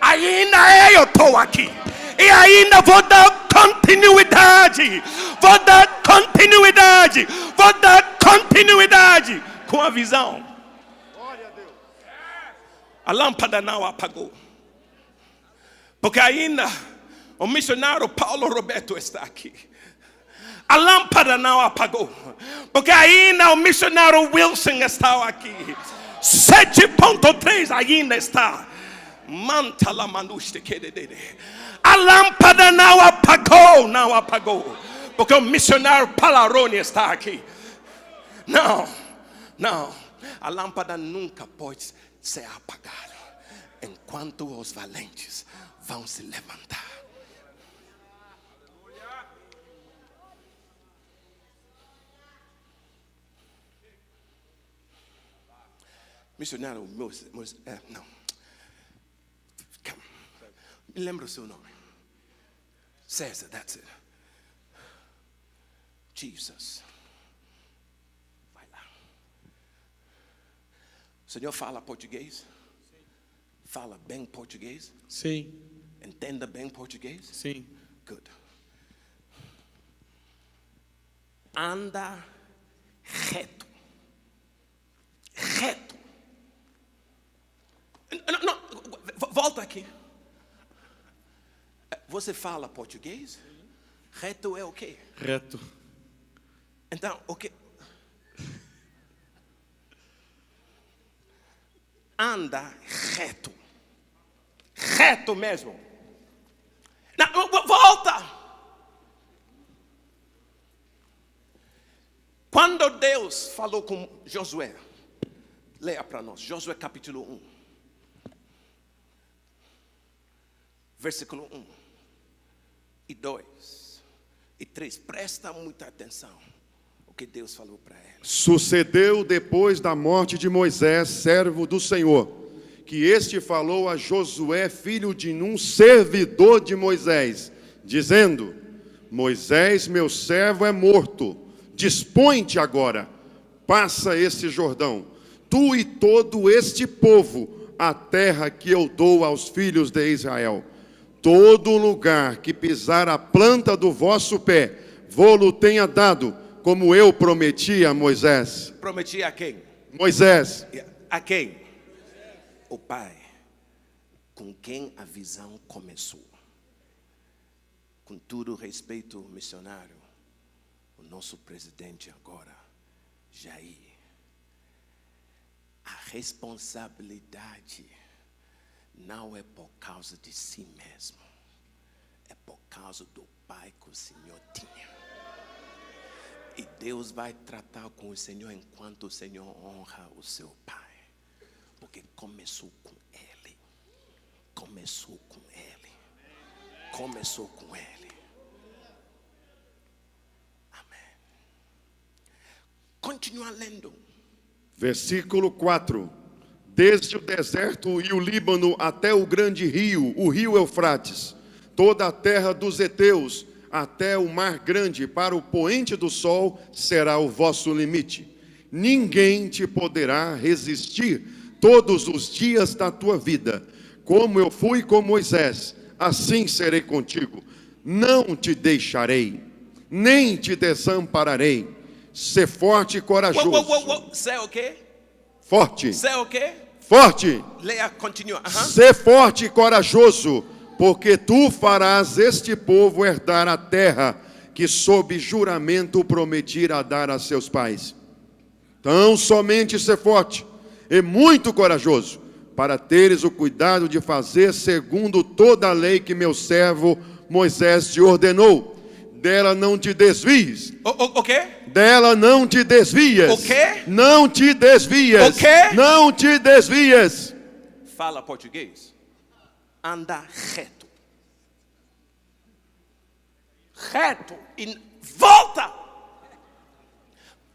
ainda eu estou aqui, e ainda vou dar continuidade, vou dar continuidade com a visão. A lâmpada não apagou, porque ainda o missionário Paulo Roberto está aqui. A lâmpada não apagou. Porque ainda o missionário Wilson está aqui. 7.3 ainda está. Mantala manuste querede. A lâmpada não apagou. Porque o missionário Palarone está aqui. Não. A lâmpada nunca pode ser apagada enquanto os valentes vão se levantar. Missionário não. Calma. Me lembra o seu nome. César, that's it. Jesus. Vai lá. O senhor fala português? Sim. Fala bem português? Sim. Entenda bem português? Sim. Good. Anda reto. Não, volta aqui. Você fala português? Reto é o quê? Reto. Então, o quê? Anda reto. Reto mesmo. Não, volta. Quando Deus falou com Josué, leia para nós, Josué capítulo 1, versículo 1 e 2 e 3. Presta muita atenção o que Deus falou para ele. Sucedeu depois da morte de Moisés, servo do Senhor, que este falou a Josué, filho de Nun, servidor de Moisés, dizendo: Moisés, meu servo, é morto. Dispõe-te agora, passa este Jordão, tu e todo este povo, a terra que eu dou aos filhos de Israel. Todo lugar que pisar a planta do vosso pé, vô-lo tenha dado, como eu prometi a Moisés. Prometi a quem? Moisés. A quem? O Pai, com quem a visão começou. Com todo respeito missionário, o nosso presidente agora, Jair, a responsabilidade não é por causa de si mesmo, é por causa do Pai que o Senhor tinha. E Deus vai tratar com o Senhor enquanto o Senhor honra o seu Pai. Porque começou com Ele. Começou com Ele. Começou com Ele. Amém. Continua lendo. Versículo 4. Desde o deserto e o Líbano até o grande rio, o rio Eufrates, toda a terra dos heteus, até o mar grande, para o poente do sol, será o vosso limite. Ninguém te poderá resistir todos os dias da tua vida. Como eu fui com Moisés, assim serei contigo. Não te deixarei, nem te desampararei. Sê forte e corajoso. Sê o quê? Forte. Sê o quê? Forte. Leia, continua. Sê forte e corajoso, porque tu farás este povo herdar a terra que sob juramento prometi a dar a seus pais. Então somente ser forte e muito corajoso, para teres o cuidado de fazer segundo toda a lei que meu servo Moisés te ordenou. Dela não te desvies. O quê? Dela não te desvies. O quê? Não te desvies. O quê? Não te desvies. Fala português. Anda reto. Reto. E volta.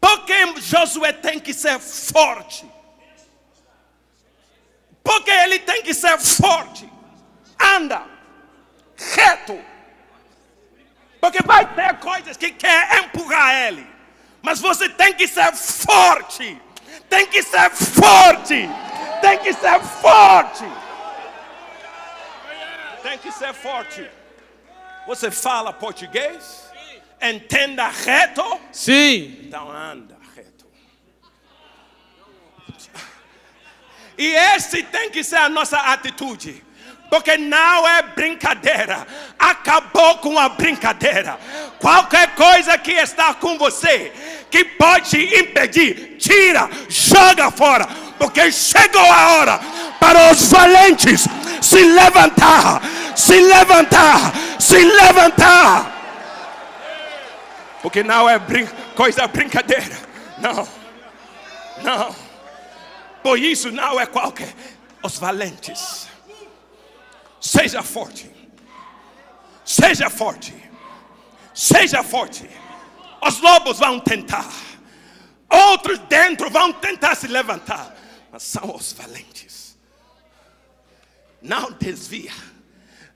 Porque Josué tem que ser forte. Porque ele tem que ser forte. Anda reto. Porque vai ter coisas que quer empurrar ele. Mas você tem que ser forte. Tem que ser forte. Tem que ser forte. Tem que ser forte. Você fala português? Sim. Entenda reto? Sim. Então anda reto. E esse tem que ser a nossa atitude. Porque não é brincadeira. Acabou com a brincadeira. Qualquer coisa que está com você, que pode te impedir, tira, joga fora. Porque chegou a hora para os valentes se levantar, se levantar, se levantar. Porque não é coisa brincadeira. Não, não. Por isso não é qualquer. Os valentes. Seja forte. Seja forte. Seja forte. Os lobos vão tentar. Outros dentro vão tentar se levantar. Mas são os valentes. Não desvia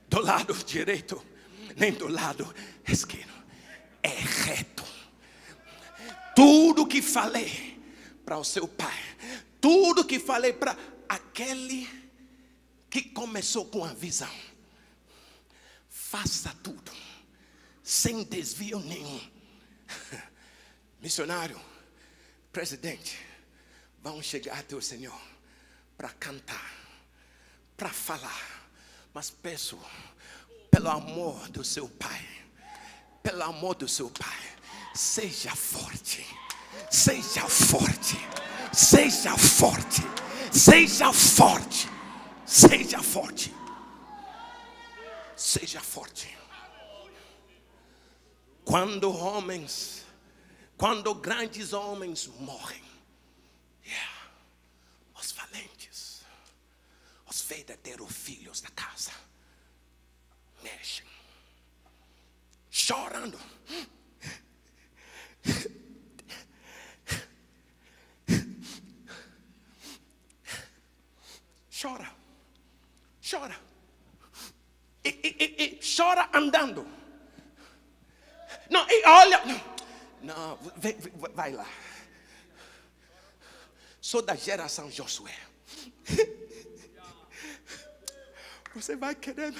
do lado direito, nem do lado esquerdo. É reto. Tudo que falei para o seu pai, tudo que falei para aquele que começou com a visão, faça tudo sem desvio nenhum. Missionário, presidente, vão chegar até o Senhor para cantar, para falar, mas peço pelo amor do seu pai, pelo amor do seu pai, seja forte, seja forte, seja forte, seja forte, seja forte, seja forte. Quando grandes homens morrem, os valentes, os verdadeiros filhos da casa, mexem, chorando. Chora, chora, e chora andando. Não, e olha, não, vai lá. Sou da geração Josué. Você vai querer.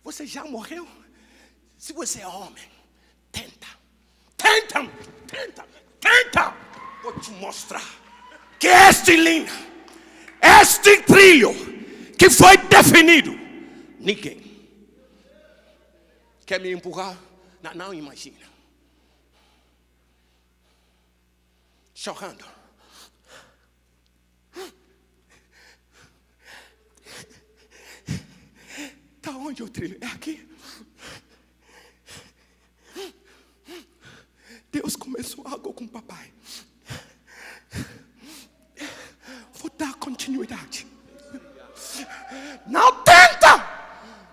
Você já morreu? Se você é homem, tenta. Vou te mostrar que este linha, este trilho que foi definido, ninguém quer me empurrar. Não imagina. Chorando. Tá onde o trilho? É aqui. Deus começou algo com o papai. Vou dar continuidade. Não tenta!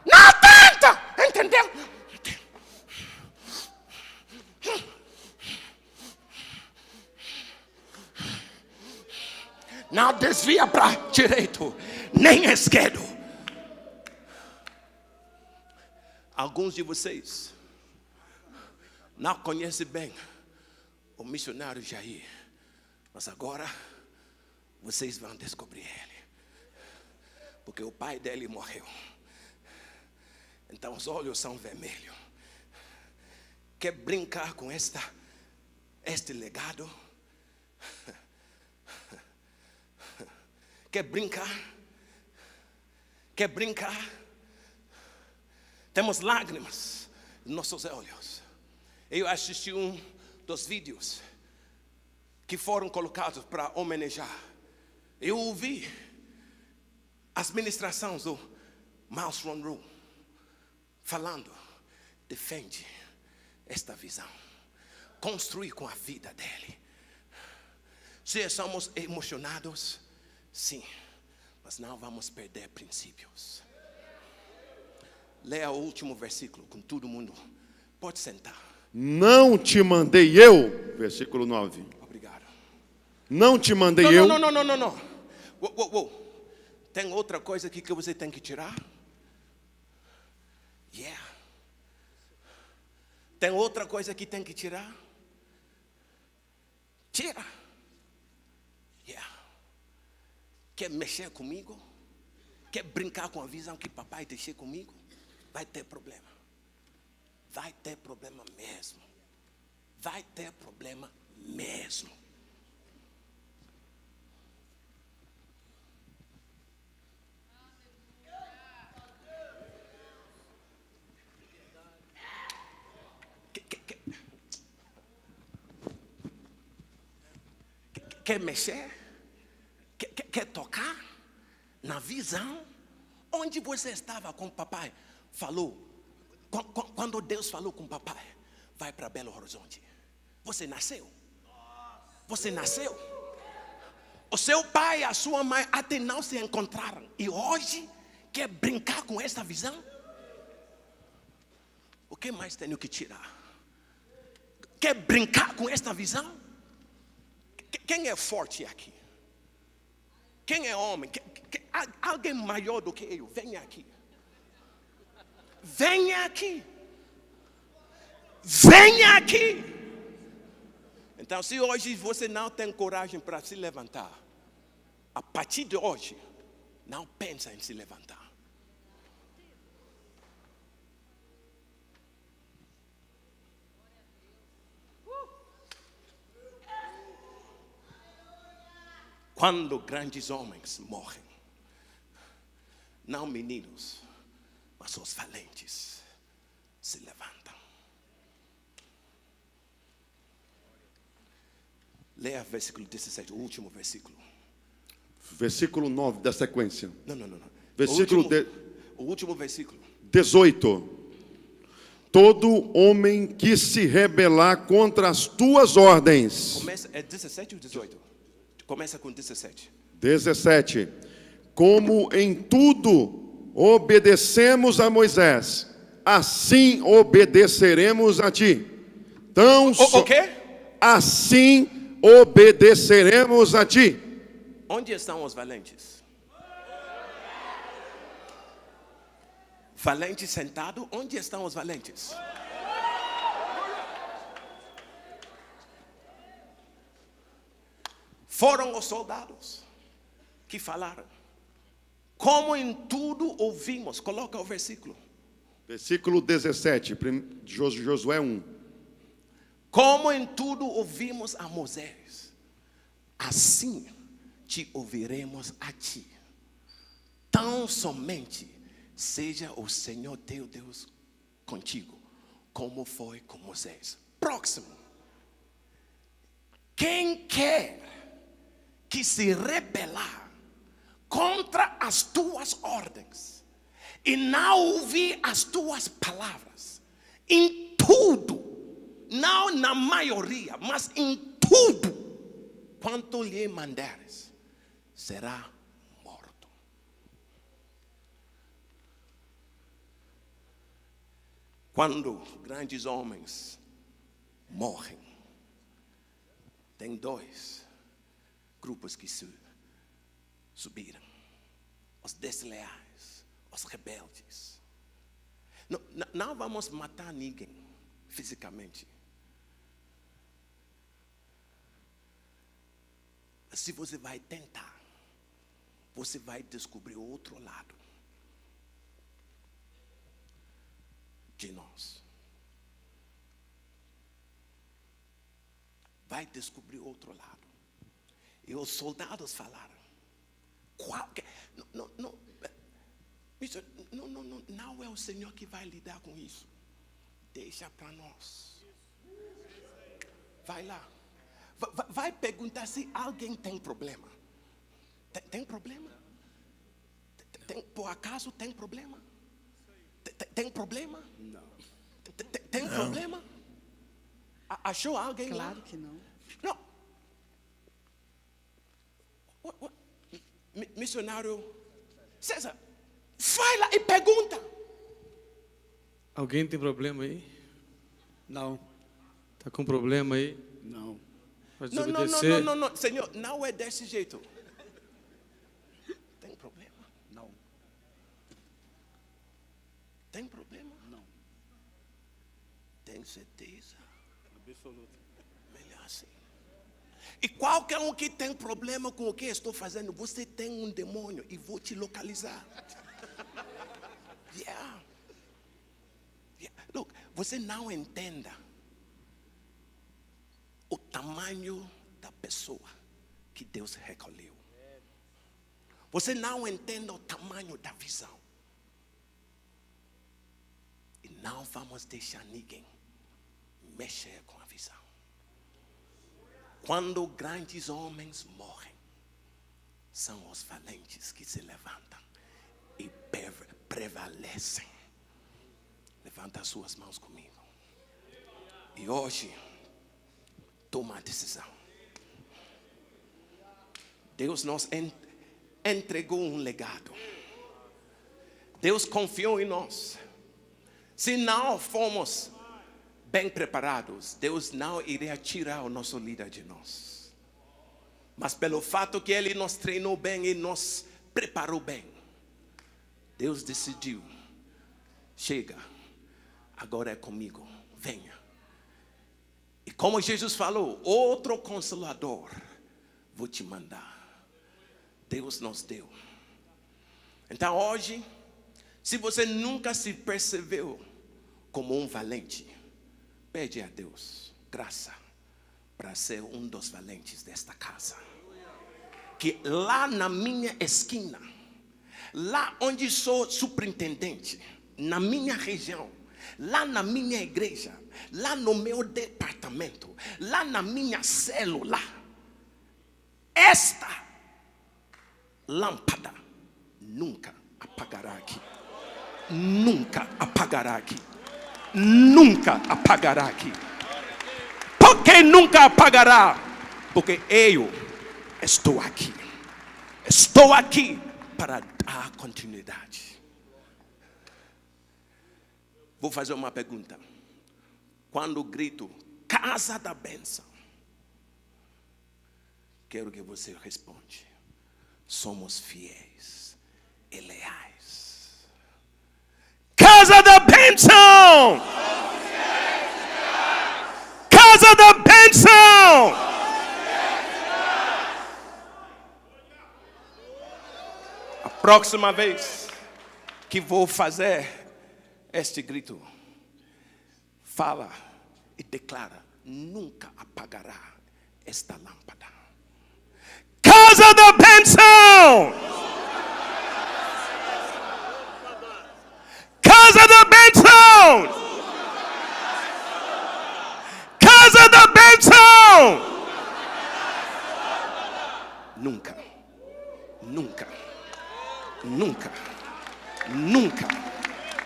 Não tenta! Entendeu? Não desvia para direito, nem esquerdo. Alguns de vocês não conhecem bem o missionário Jair, mas agora vocês vão descobrir ele, porque o pai dele morreu, então os olhos são vermelhos. Quer brincar com este legado? Quer brincar? Quer brincar? Temos lágrimas nos nossos olhos. Eu assisti dos vídeos que foram colocados para homenagear. Eu ouvi as ministrações do Miles Monroe falando, defende esta visão, construir com a vida dele. Se somos emocionados, sim, mas não vamos perder princípios. Leia o último versículo com todo mundo. Pode sentar. Não te mandei eu, versículo 9. Obrigado. Não te mandei eu. Não. Tem outra coisa aqui que você tem que tirar? Tem outra coisa que tem que tirar? Tira. Quer mexer comigo? Quer brincar com a visão que papai deixou comigo? Vai ter problema. Vai ter problema mesmo. Vai ter problema mesmo. Quer mexer? Quer tocar? Na visão? Onde você estava com o papai? Falou. Quando Deus falou com o papai, vai para Belo Horizonte. Você nasceu. Você nasceu. O seu pai e a sua mãe até não se encontraram. E hoje quer brincar com esta visão? O que mais tenho que tirar? Quer brincar com esta visão? Quem é forte aqui? Quem é homem? Alguém maior do que eu? Venha aqui. Venha aqui. Venha aqui. Então, se hoje você não tem coragem para se levantar, a partir de hoje, não pensa em se levantar. Quando grandes homens morrem, não meninos, mas os valentes se levantam. Leia o versículo 17, o último versículo. Versículo 9 da sequência. Não. Versículo O último versículo. 18. Todo homem que se rebelar contra as tuas ordens. É 17 ou 18? Começa com 17. 17. Como em tudo obedecemos a Moisés, assim obedeceremos a ti. Então, O quê? assim obedeceremos a ti. Onde estão os valentes? Valentes sentado, onde estão os valentes? Foram os soldados que falaram. Como em tudo ouvimos. Coloca o versículo. Versículo 17, Josué 1. Como em tudo ouvimos a Moisés, assim te ouviremos a ti. Tão somente seja o Senhor teu Deus contigo, como foi com Moisés. Próximo. Quem quer que se rebelar contra as tuas ordens e não ouvir as tuas palavras, em tudo, não na maioria, mas em tudo quanto lhe mandares, será morto. Quando grandes homens morrem, tem dois grupos que subiram: os desleais, os rebeldes. Não vamos matar ninguém fisicamente. Se você vai tentar, você vai descobrir outro lado de nós. Vai descobrir outro lado. E os soldados falaram: não é o Senhor que vai lidar com isso. Deixa para nós. Vai lá. Vai perguntar se alguém tem problema. Tem problema? Por acaso tem problema? Tem problema? Não. Tem problema? Achou alguém lá? Claro que não. Não. Missionário César, vai lá e pergunta. Alguém tem problema aí? Não. Tá com problema aí? Não. Pode Não, desobedecer? não, Senhor, não é desse jeito. Tem problema? Não. Tem problema? Não. Tem certeza? Absoluto. Melhor assim. E qualquer um que tem problema com o que estou fazendo, você tem um demônio e vou te localizar. Yeah. Look, você não entenda o tamanho da pessoa que Deus recolheu. Você não entende o tamanho da visão. E não vamos deixar ninguém mexer com a visão. Quando grandes homens morrem, são os valentes que se levantam e prevalecem. Levanta as suas mãos comigo. E hoje, toma a decisão. Deus nos entregou um legado. Deus confiou em nós. Se não formos bem preparados, Deus não iria tirar o nosso líder de nós. Mas pelo fato que Ele nos treinou bem e nos preparou bem, Deus decidiu: chega, agora é comigo, venha. E como Jesus falou, outro Consolador vou te mandar. Deus nos deu. Então hoje, se você nunca se percebeu como um valente, pede a Deus graça para ser um dos valentes desta casa. Que lá na minha esquina, lá onde sou superintendente, na minha região, lá na minha igreja, lá no meu departamento, lá na minha célula, esta lâmpada nunca apagará aqui. Nunca apagará aqui. Nunca apagará aqui. Por que nunca apagará? Porque eu estou aqui. Estou aqui para dar continuidade. Vou fazer uma pergunta. Quando grito casa da bênção, quero que você responda: somos fiéis e leais. Casa da bênção! Casa da bênção! A próxima vez que vou fazer este grito, fala e declara: nunca apagará esta lâmpada. Casa da bênção! Casa da bênção! Casa da bênção! Nunca, nunca, nunca, nunca,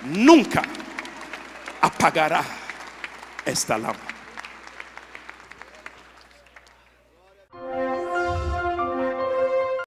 nunca apagará esta lâmpada.